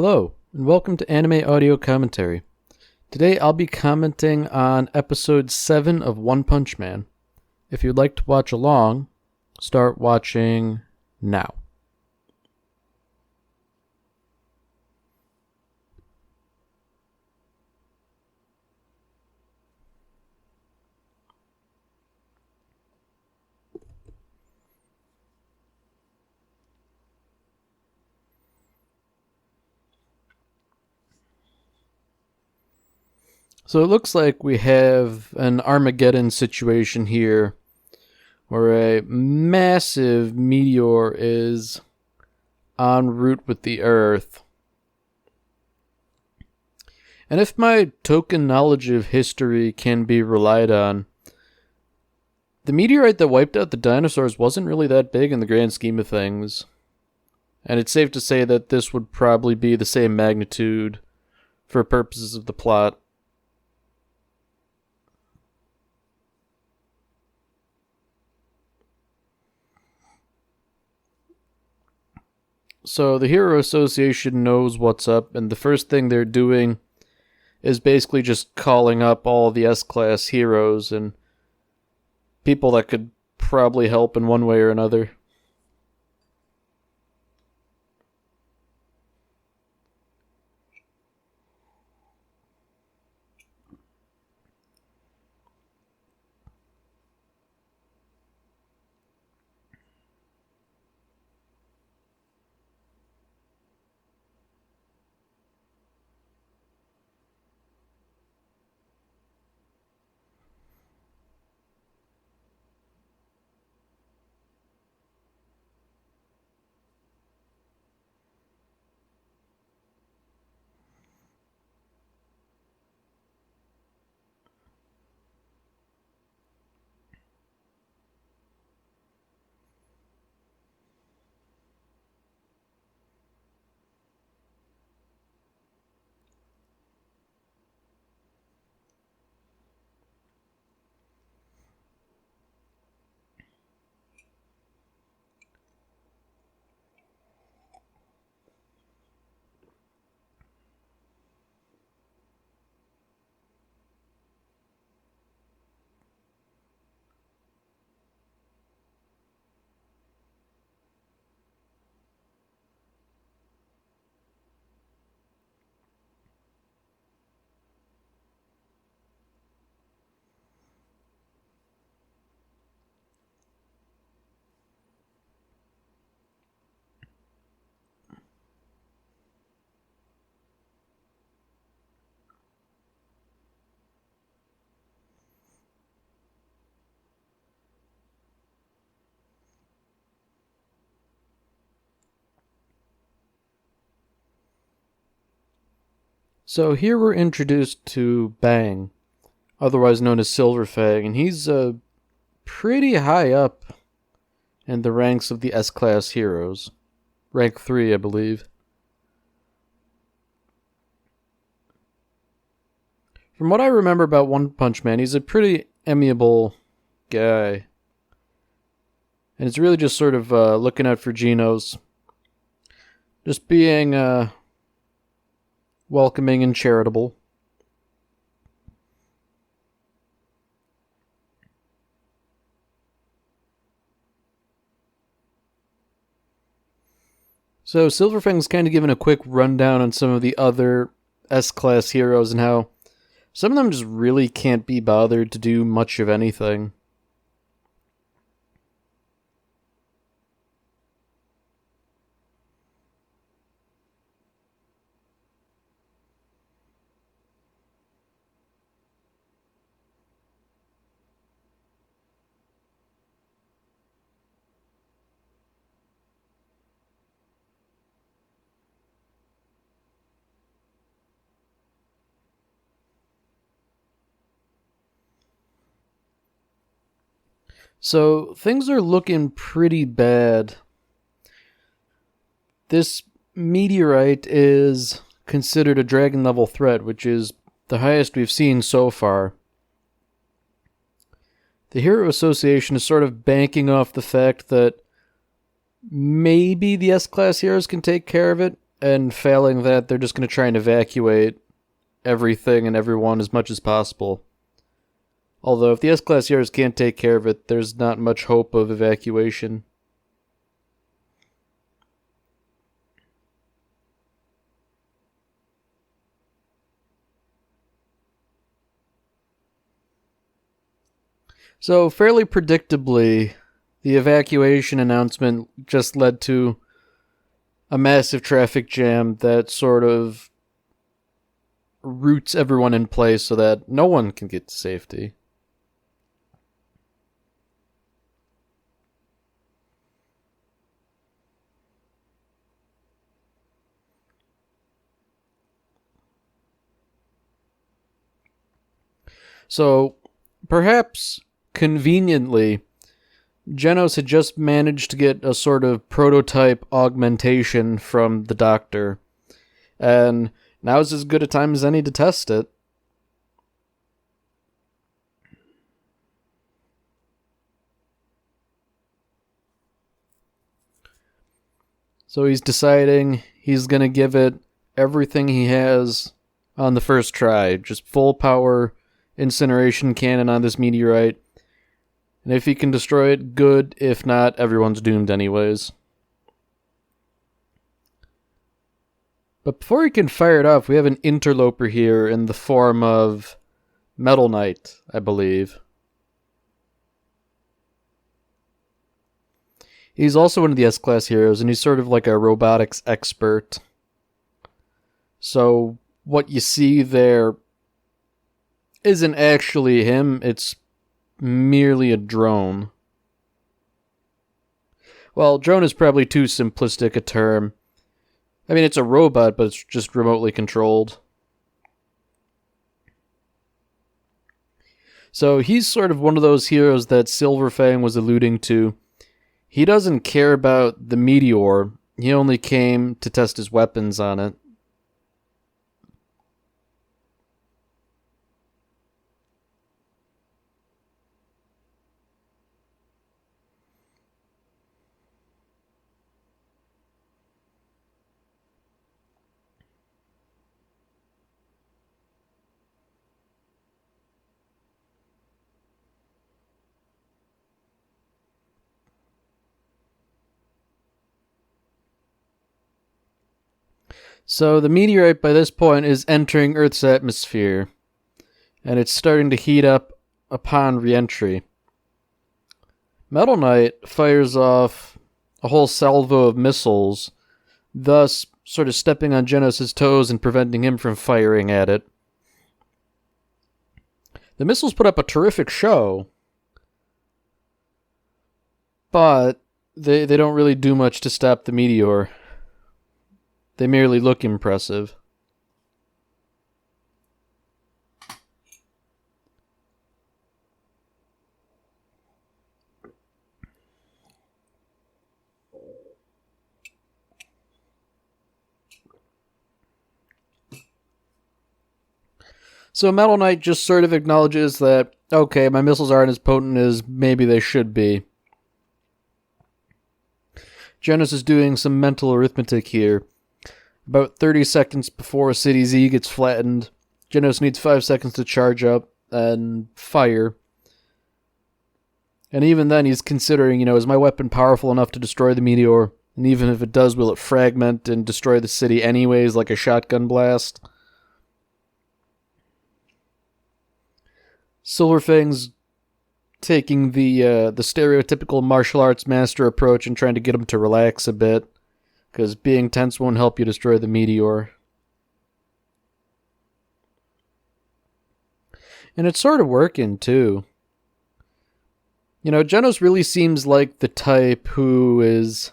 Hello, and welcome to Anime Audio Commentary. Today I'll be commenting on episode 7 of One Punch Man. If you'd like to watch along, start watching now. So it looks like we have an Armageddon situation here where a massive meteor is en route with the Earth. And if my token knowledge of history can be relied on, the meteorite that wiped out the dinosaurs wasn't really that big in the grand scheme of things. And it's safe to say that this would probably be the same magnitude for purposes of the plot. So the Hero Association knows what's up, and the first thing they're doing is basically just calling up all the S-Class heroes and people that could probably help in one way or another. So here we're introduced to Bang, otherwise known as Silver Fang, and he's pretty high up in the ranks of the S-Class heroes. Rank 3, I believe. From what I remember about One Punch Man, he's a pretty amiable guy. And it's really just sort of looking out for Genos. Just being welcoming and charitable. So Silverfang's kind of given a quick rundown on some of the other S-Class heroes and how some of them just really can't be bothered to do much of anything. So things are looking pretty bad. This meteorite is considered a dragon level threat, which is the highest we've seen so far. The Hero Association is sort of banking off the fact that maybe the S-Class heroes can take care of it, And failing that, they're just going to try and evacuate everything and everyone as much as possible. Although, if the S-Class Heroes can't take care of it, there's not much hope of evacuation. So, fairly predictably, the evacuation announcement just led to a massive traffic jam that sort of roots everyone in place so that no one can get to safety. So, perhaps conveniently, Genos had just managed to get a sort of prototype augmentation from the Doctor, and now's as good a time as any to test it. So he's deciding he's going to give it everything he has on the first try, just full power incineration cannon on this meteorite. And if he can destroy it, good. If not, everyone's doomed anyways. But before he can fire it off, we have an interloper here in the form of Metal Knight, I believe. He's also one of the S-Class heroes, and he's sort of like a robotics expert. So what you see there isn't actually him, it's merely a drone. Well, drone is probably too simplistic a term. I mean, it's a robot, but it's just remotely controlled. So he's sort of one of those heroes that Silverfang was alluding to. He doesn't care about the meteor. He only came to test his weapons on it. So the meteorite by this point is entering Earth's atmosphere, and it's starting to heat up upon re-entry. Metal Knight fires off a whole salvo of missiles, thus sort of stepping on Genos' toes and preventing him from firing at it. The missiles put up a terrific show, but they don't really do much to stop the meteor. They merely look impressive. So Metal Knight just sort of acknowledges that, okay, my missiles aren't as potent as maybe they should be. Genos is doing some mental arithmetic here. About 30 seconds before City Z gets flattened, Genos needs 5 seconds to charge up and fire. And even then, he's considering, is my weapon powerful enough to destroy the meteor? And even if it does, will it fragment and destroy the city anyways, like a shotgun blast? Silverfang's taking the stereotypical martial arts master approach and trying to get him to relax a bit, because being tense won't help you destroy the meteor. And it's sort of working, too. Genos really seems like the type who is,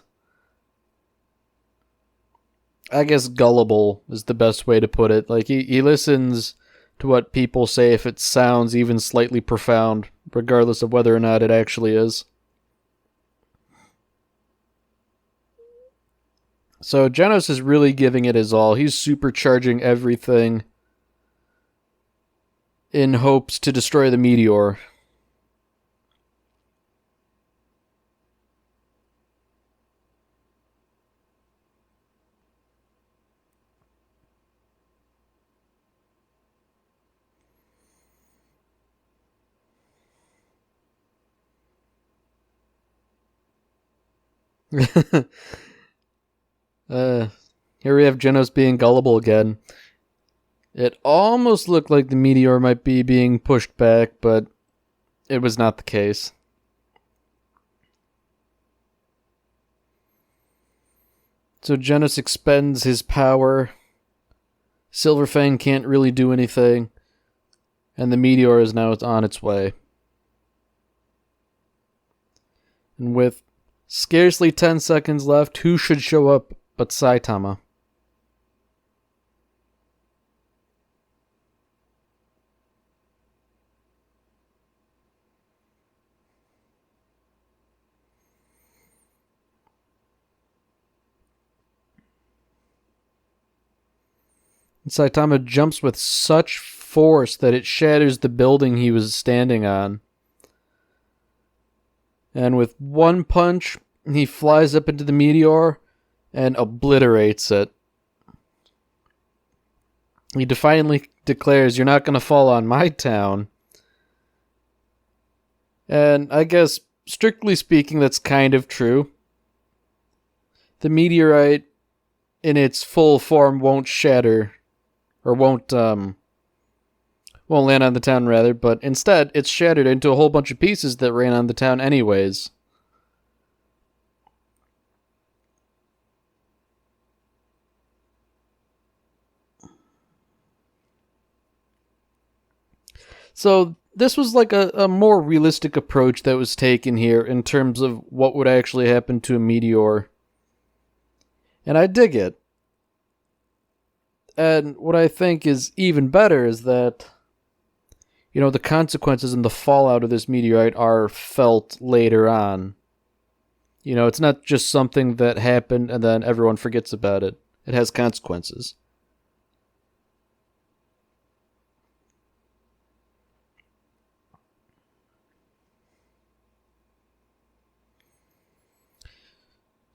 I guess, gullible is the best way to put it. Like, he listens to what people say if it sounds even slightly profound, regardless of whether or not it actually is. So Genos is really giving it his all. He's supercharging everything in hopes to destroy the meteor. uh, Here we have Genos being gullible again. It almost looked like the meteor might be being pushed back, but it was not the case. So Genos expends his power. Silverfang can't really do anything. And the meteor is now on its way. And with scarcely 10 seconds left, who should show up but Saitama? And Saitama jumps with such force that it shatters the building he was standing on. And with one punch, he flies up into the meteor and obliterates it. He defiantly declares, "You're not going to fall on my town." And I guess, strictly speaking, that's kind of true. The meteorite, in its full form, won't shatter, or won't land on the town, rather, but instead, it's shattered into a whole bunch of pieces that rain on the town anyways. So this was like a more realistic approach that was taken here in terms of what would actually happen to a meteor. And I dig it. And what I think is even better is that, you know, the consequences and the fallout of this meteorite are felt later on. You know, it's not just something that happened and then everyone forgets about it. It has consequences.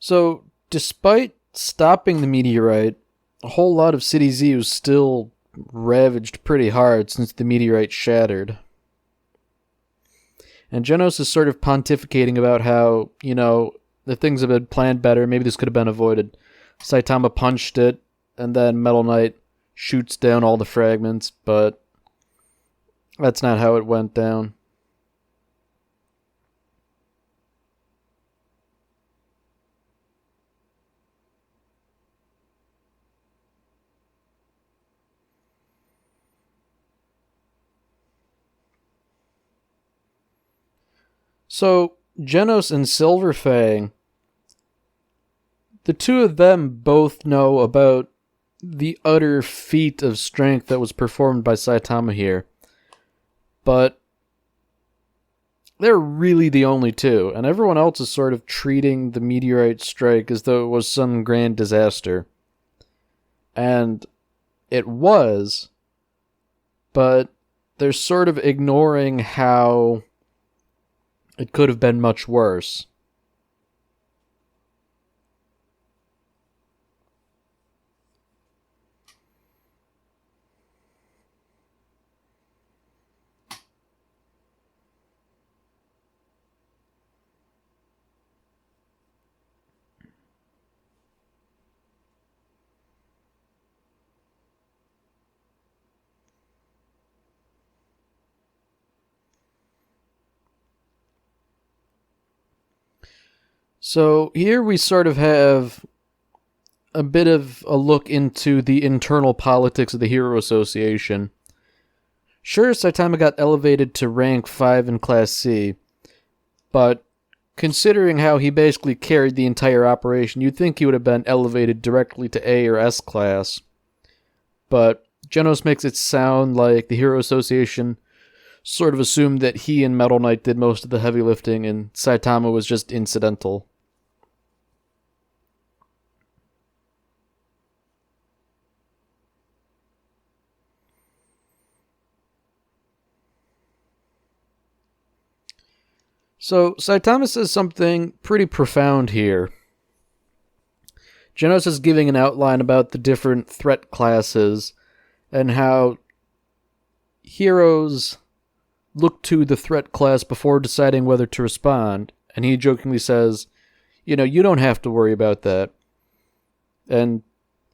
So, despite stopping the meteorite, a whole lot of City Z was still ravaged pretty hard since the meteorite shattered. And Genos is sort of pontificating about how, you know, the things have been planned better, maybe this could have been avoided. Saitama punched it, and then Metal Knight shoots down all the fragments, but that's not how it went down. So, Genos and Silverfang, the two of them both know about the utter feat of strength that was performed by Saitama here. But they're really the only two, and everyone else is sort of treating the meteorite strike as though it was some grand disaster. And it was, but they're sort of ignoring how it could have been much worse. So here we sort of have a bit of a look into the internal politics of the Hero Association. Sure, Saitama got elevated to rank 5 in Class C, but considering how he basically carried the entire operation, you'd think he would have been elevated directly to A or S class. But Genos makes it sound like the Hero Association sort of assumed that he and Metal Knight did most of the heavy lifting and Saitama was just incidental. So, Saitama says something pretty profound here. Genos is giving an outline about the different threat classes and how heroes look to the threat class before deciding whether to respond, and he jokingly says, You don't have to worry about that. And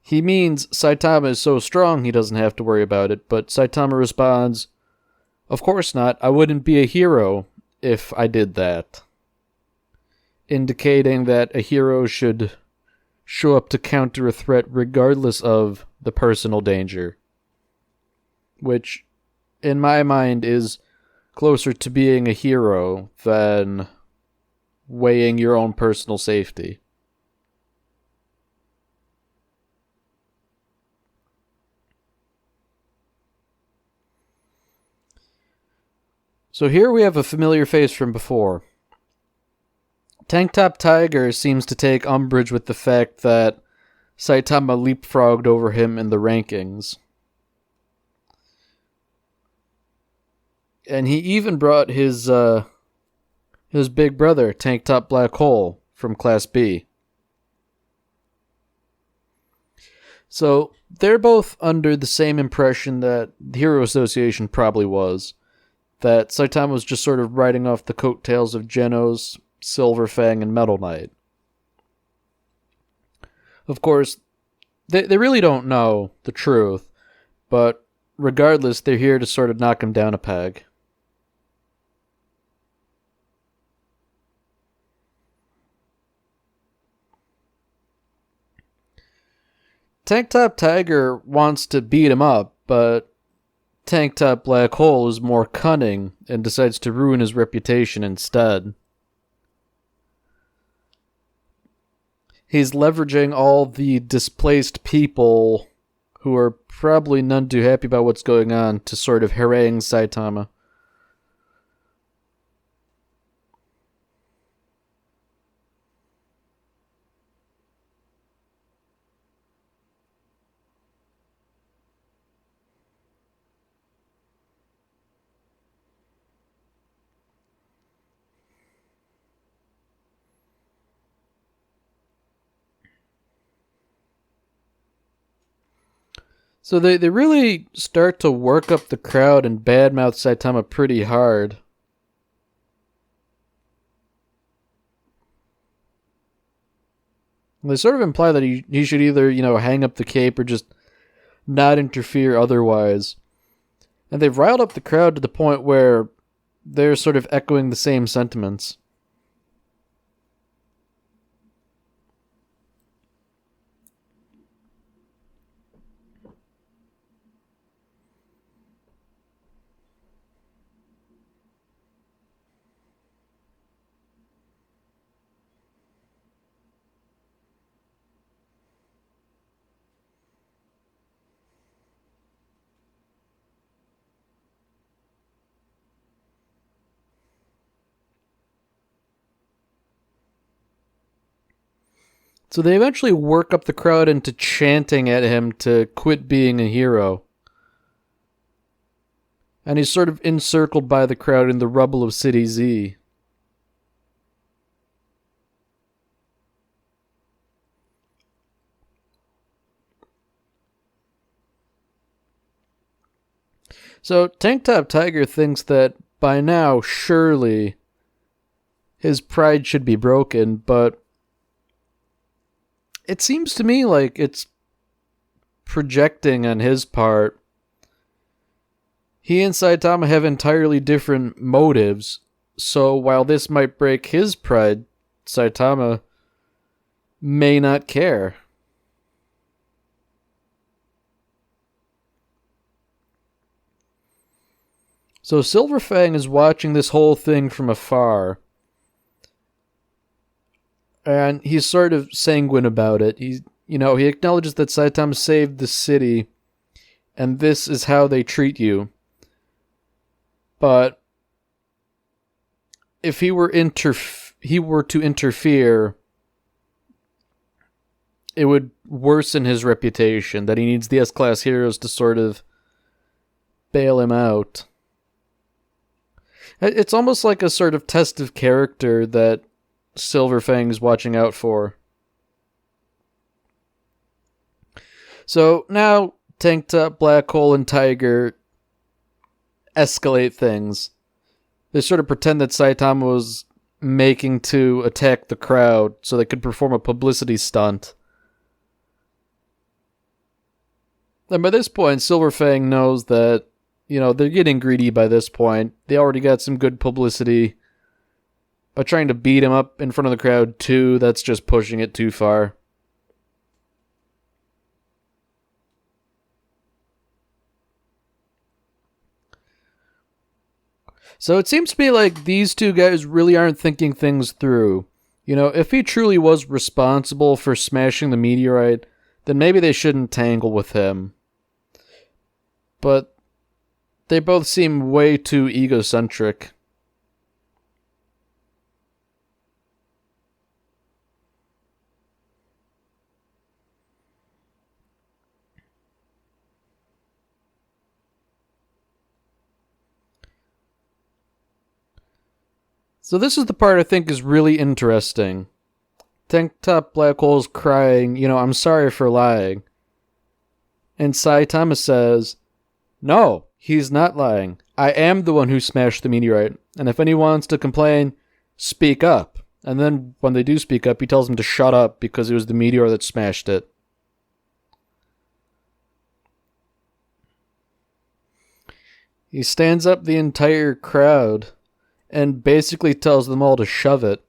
he means Saitama is so strong he doesn't have to worry about it, but Saitama responds, of course not, I wouldn't be a hero if I did that. Indicating that a hero should show up to counter a threat regardless of the personal danger. Which, in my mind, is closer to being a hero than weighing your own personal safety. So here we have a familiar face from before. Tank Top Tiger seems to take umbrage with the fact that Saitama leapfrogged over him in the rankings. And he even brought his big brother, Tank Top Black Hole, from Class B. So they're both under the same impression that the Hero Association probably was, that Saitama was just sort of riding off the coattails of Genos, Silver Fang, and Metal Knight. Of course, they really don't know the truth, but regardless, they're here to sort of knock him down a peg. Tank Top Tiger wants to beat him up, but Tank Top Black Hole is more cunning and decides to ruin his reputation instead. He's leveraging all the displaced people who are probably none too happy about what's going on to sort of harangue Saitama. So they really start to work up the crowd and badmouth Saitama pretty hard. They sort of imply that he should either, hang up the cape or just not interfere otherwise. And they've riled up the crowd to the point where they're sort of echoing the same sentiments. So they eventually work up the crowd into chanting at him to quit being a hero. And he's sort of encircled by the crowd in the rubble of City Z. So Tank Top Tiger thinks that by now, surely, his pride should be broken, but it seems to me like it's projecting on his part. He and Saitama have entirely different motives, so while this might break his pride, Saitama may not care. So Silver Fang is watching this whole thing from afar. And he's sort of sanguine about it. He acknowledges that Saitama saved the city, and this is how they treat you. But if he were to interfere, it would worsen his reputation. That he needs the S-Class heroes to sort of bail him out. It's almost like a sort of test of character that Silver Fang's watching out for. So now Tank Top, Black Hole, and Tiger escalate things. They sort of pretend that Saitama was making to attack the crowd so they could perform a publicity stunt. And by this point, Silverfang knows that, they're getting greedy by this point. They already got some good publicity. By trying to beat him up in front of the crowd too, that's just pushing it too far. So it seems to me like these two guys really aren't thinking things through. If he truly was responsible for smashing the meteorite, then maybe they shouldn't tangle with him. But they both seem way too egocentric. So this is the part I think is really interesting. Tank Top Black Hole's crying, I'm sorry for lying. And Saitama says, no, he's not lying. I am the one who smashed the meteorite. And if anyone wants to complain, speak up. And then when they do speak up, he tells them to shut up because it was the meteor that smashed it. He stands up the entire crowd and basically tells them all to shove it.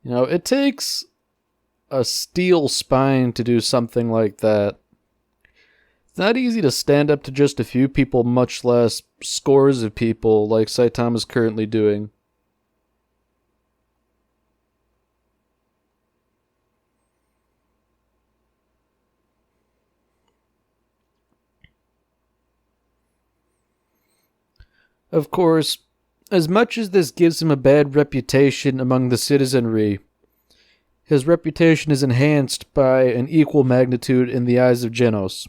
It takes a steel spine to do something like that. It's not easy to stand up to just a few people, much less scores of people like Saitama's currently doing. Of course, as much as this gives him a bad reputation among the citizenry, his reputation is enhanced by an equal magnitude in the eyes of Genos.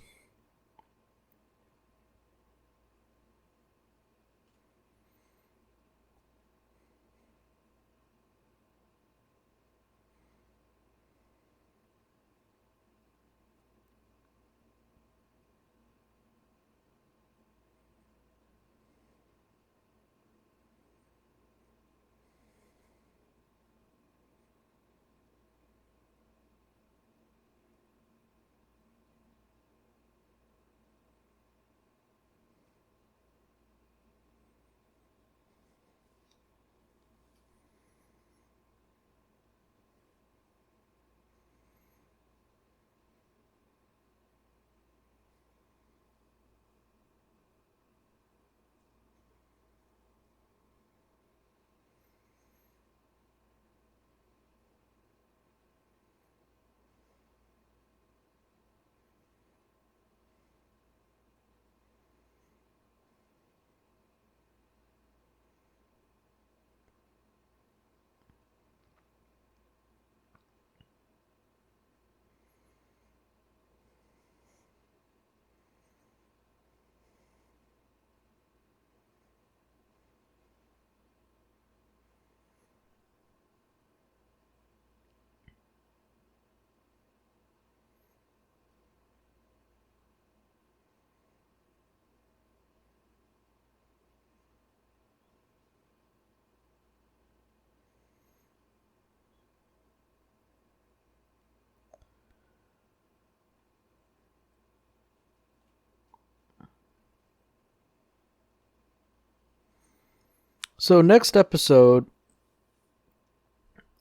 So next episode,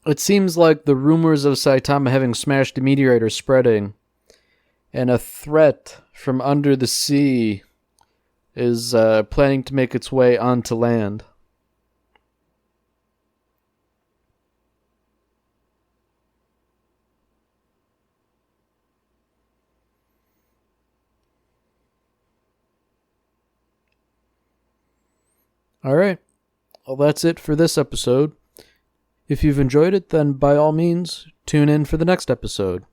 it seems like the rumors of Saitama having smashed a meteorite are spreading, and a threat from under the sea is planning to make its way onto land. Alright, well that's it for this episode. If you've enjoyed it, then by all means, tune in for the next episode.